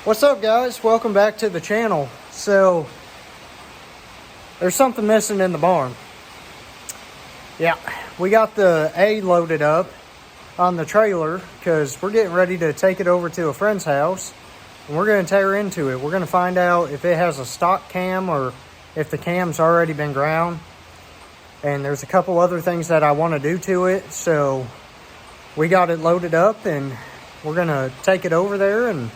What's up, guys? Welcome back to the channel. So there's something missing in the barn. Yeah, we got the A loaded up on the trailer because we're getting ready to take it over to a friend's house and we're going to tear into it. We're going to find out if it has a stock cam or if the cam's already been ground. And there's a couple other things that I want to do to it. So we got it loaded up and we're going to take it over there and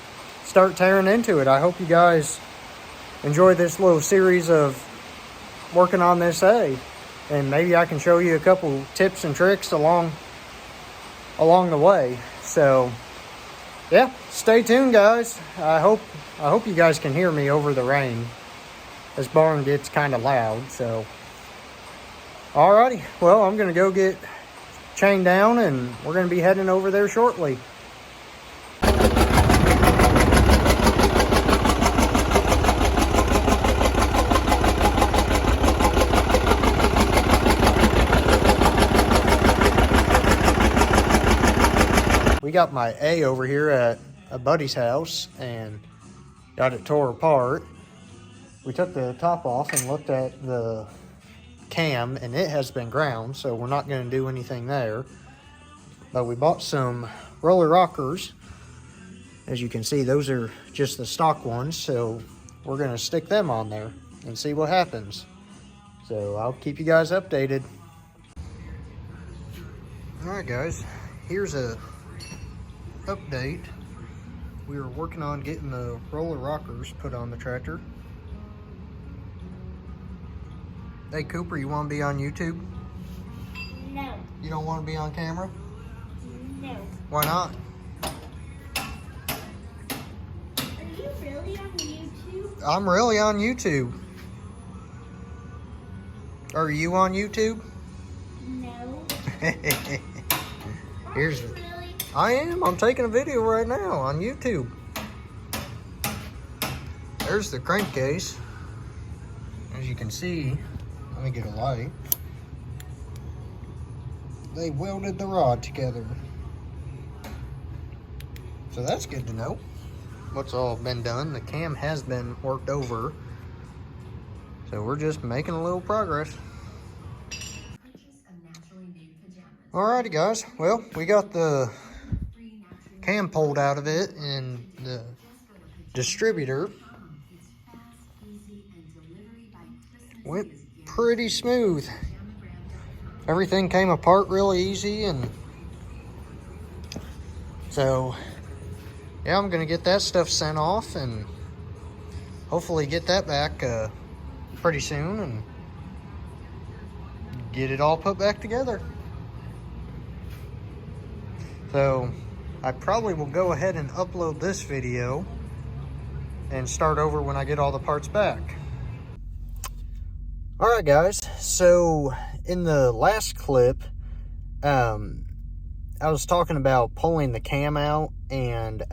start tearing into it. I hope you guys enjoy this little series of working on this A, and maybe I can show you a couple tips and tricks along the way. So yeah, stay tuned, guys. I hope you guys can hear me over the rain. This barn gets kind of loud. So alrighty, well, I'm gonna go get chained down and we're gonna be heading over there shortly. We got my A over here at a buddy's house and got it tore apart. We took the top off and looked at the cam and it has been ground, so we're not going to do anything there. But we bought some roller rockers. As you can see, those are just the stock ones, so we're going to stick them on there and see what happens. So I'll keep you guys updated. Alright guys, here's a update. We were working on getting the roller rockers put on the tractor. Hey Cooper, you want to be on YouTube? No. You don't want to be on camera? No. Why not? Are you really on YouTube? I'm really on YouTube. Are you on YouTube? No. Here's Really? I am. I'm taking a video right now on YouTube. There's the crankcase. As you can see, let me get a light. They welded the rod together. So that's good to know. What's all been done. The cam has been worked over. So we're just making a little progress. Alrighty guys, well, we got the cam pulled out of it and the distributor went pretty smooth. Everything came apart really easy, and so yeah, I'm gonna get that stuff sent off and hopefully get that back pretty soon and get it all put back together. So I probably will go ahead and upload this video and start over when I get all the parts back. Alright guys, so in the last clip, I was talking about pulling the cam out and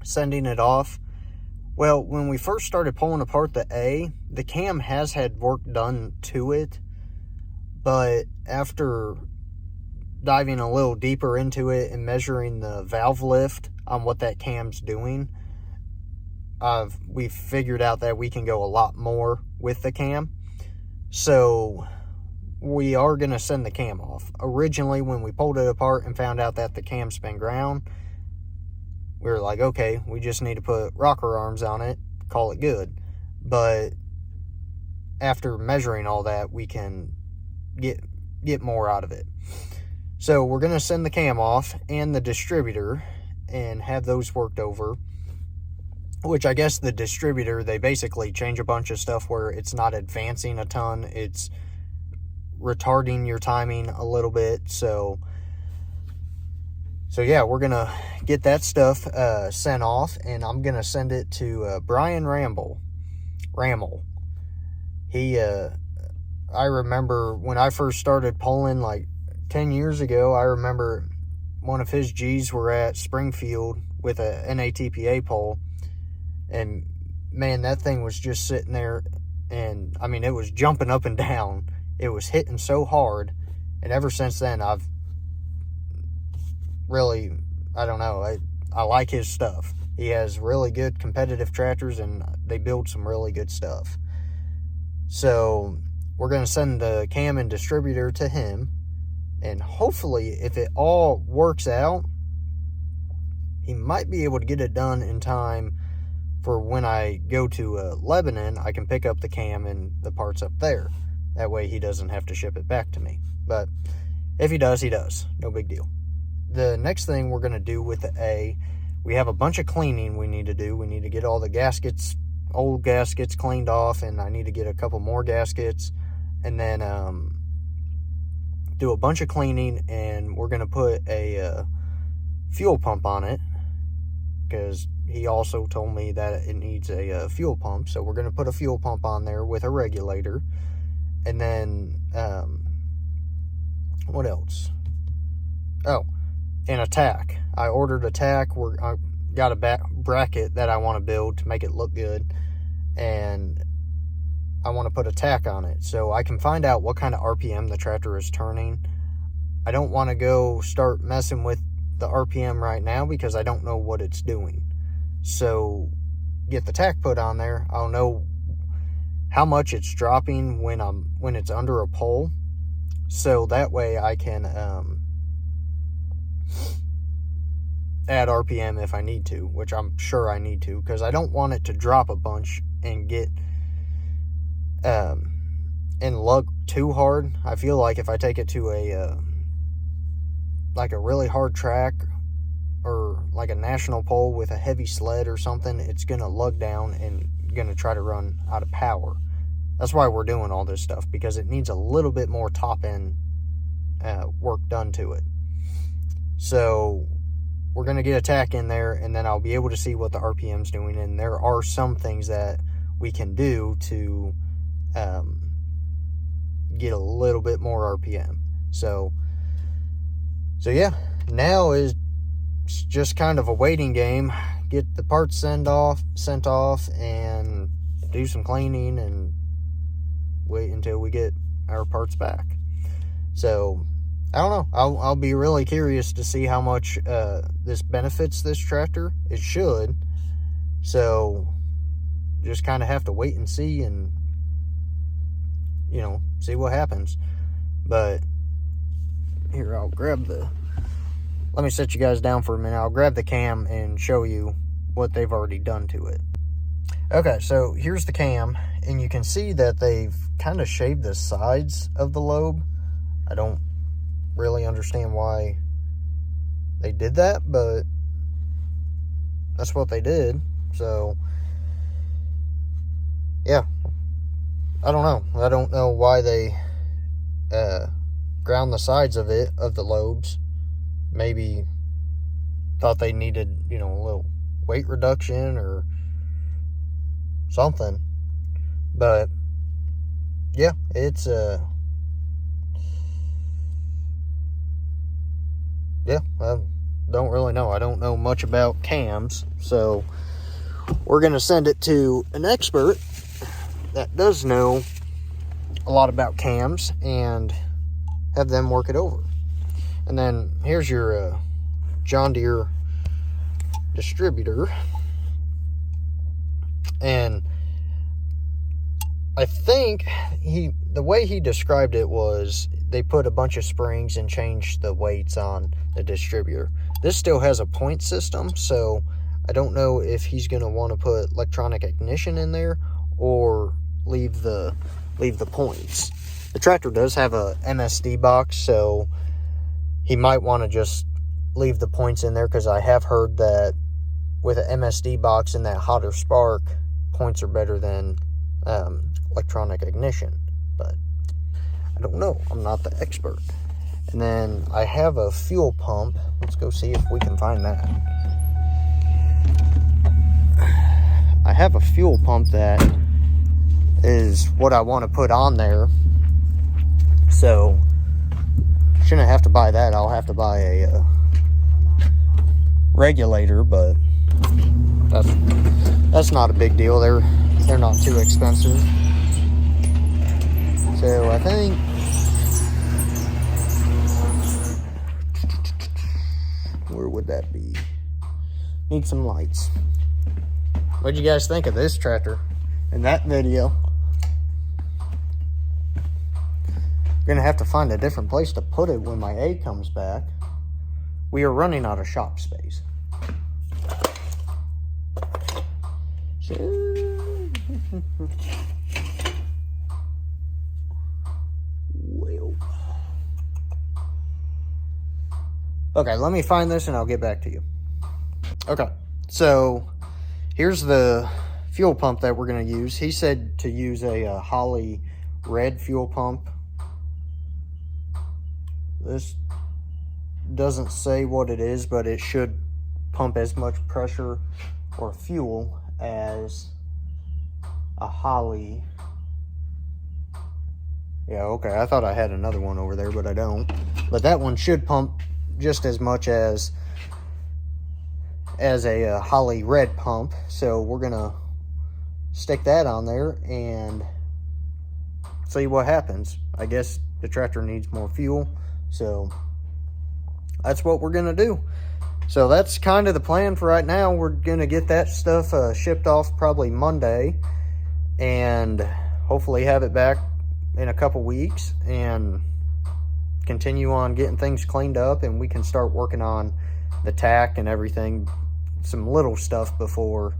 sending it off. Well, when we first started pulling apart the A, the cam has had work done to it, but after diving a little deeper into it and measuring the valve lift on what that cam's doing, we figured out that we can go a lot more with the cam. So we are going to send the cam off. Originally, when we pulled it apart and found out that the cam's been ground, we were like, okay, we just need to put rocker arms on it, call it good. But after measuring all that, we can get more out of it. So we're going to send the cam off and the distributor and have those worked over. Which I guess the distributor, they basically change a bunch of stuff where it's not advancing a ton. It's retarding your timing a little bit. So yeah, we're going to get that stuff sent off. And I'm going to send it to Brian Rammel. He, I remember when I first started pulling like 10 years ago, I remember one of his G's were at Springfield with a NATPA pole, and man, that thing was just sitting there, and I mean, it was jumping up and down. It was hitting so hard, and ever since then, I've really, I don't know, I like his stuff. He has really good competitive tractors, and they build some really good stuff. So we're going to send the cam and distributor to him, and hopefully, if it all works out, he might be able to get it done in time for when I go to Lebanon. I can pick up the cam and the parts up there. That way he doesn't have to ship it back to me. But if he does, he does. No big deal. The next thing we're going to do with the A, we have a bunch of cleaning we need to do. We need to get all the gaskets, old gaskets, cleaned off, and I need to get a couple more gaskets, and then do a bunch of cleaning, and we're going to put a fuel pump on it, because he also told me that it needs a fuel pump. So we're going to put a fuel pump on there with a regulator. And then what else? Oh, and a tack. I ordered a tack. I got a bracket that I want to build to make it look good, and I want to put a tack on it so I can find out what kind of RPM the tractor is turning. I don't want to go start messing with the RPM right now because I don't know what it's doing. So get the tack put on there. I'll know how much it's dropping when it's under a pole, so that way I can add RPM if I need to, which I'm sure I need to, because I don't want it to drop a bunch and get and lug too hard. I feel like if I take it to a like a really hard track or like a national pole with a heavy sled or something, it's gonna lug down and gonna try to run out of power. That's why we're doing all this stuff, because it needs a little bit more top end work done to it. So we're gonna get a tack in there, and then I'll be able to see what the RPM's doing, and there are some things that we can do to get a little bit more RPM. So yeah, now is just kind of a waiting game. Get the parts sent off, and do some cleaning, and wait until we get our parts back. So I don't know. I'll be really curious to see how much this benefits this tractor. It should. So just kind of have to wait and see, and see what happens. But here, I'll grab let me set you guys down for a minute. I'll grab the cam and show you what they've already done to it. Okay, so here's the cam, and you can see that they've kind of shaved the sides of the lobe. I don't really understand why they did that, but that's what they did. So yeah, I don't know why they ground the sides of the lobes. Maybe thought they needed, a little weight reduction or something. But yeah, it's yeah, I don't really know. I don't know much about cams, so we're gonna send it to an expert that does know a lot about cams and have them work it over. And then here's your John Deere distributor. And I think the way he described it was they put a bunch of springs and changed the weights on the distributor. This still has a point system, so I don't know if he's going to want to put electronic ignition in there or leave the points. The tractor does have a MSD box, so he might want to just leave the points in there, because I have heard that with an MSD box and that hotter spark, points are better than electronic ignition. But I don't know. I'm not the expert. And then I have a fuel pump. Let's go see if we can find that. I have a fuel pump that is what I want to put on there. So shouldn't have to buy that. I'll have to buy a regulator, but that's not a big deal. They're not too expensive. So I think where would that be? Need some lights. What'd you guys think of this tractor in that video? Gonna have to find a different place to put it when my A comes back. We are running out of shop space. Well. Okay, let me find this and I'll get back to you. Okay, so here's the fuel pump that we're going to use. He said to use a Holley red fuel pump. This doesn't say what it is, but it should pump as much pressure or fuel as a Holley. Yeah, okay, I thought I had another one over there, but I don't. But that one should pump just as much as a Holley red pump. So we're gonna stick that on there and see what happens. I guess the tractor needs more fuel, so that's what we're gonna do. So that's kind of the plan for right now. We're gonna get that stuff shipped off probably Monday and hopefully have it back in a couple weeks and continue on getting things cleaned up, and we can start working on the tack and everything, some little stuff before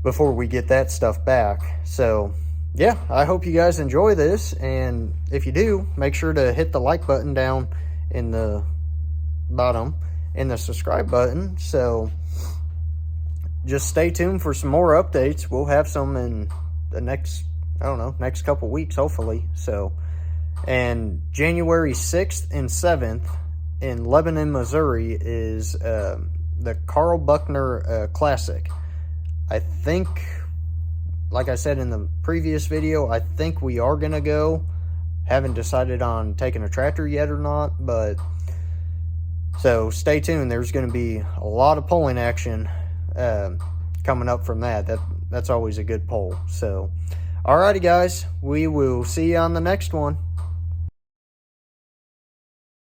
we get that stuff back. So yeah, I hope you guys enjoy this, and if you do, make sure to hit the like button down in the bottom and the subscribe button. So just stay tuned for some more updates. We'll have some in the next, I don't know, next couple weeks hopefully. So, and January 6th and 7th in Lebanon, Missouri is the Carl Buckner Classic. I think, like I said in the previous video, I think we are going to go. Haven't decided on taking a tractor yet or not, but so stay tuned. There's going to be a lot of pulling action coming up from that. That's always a good pull. So, alrighty guys, we will see you on the next one.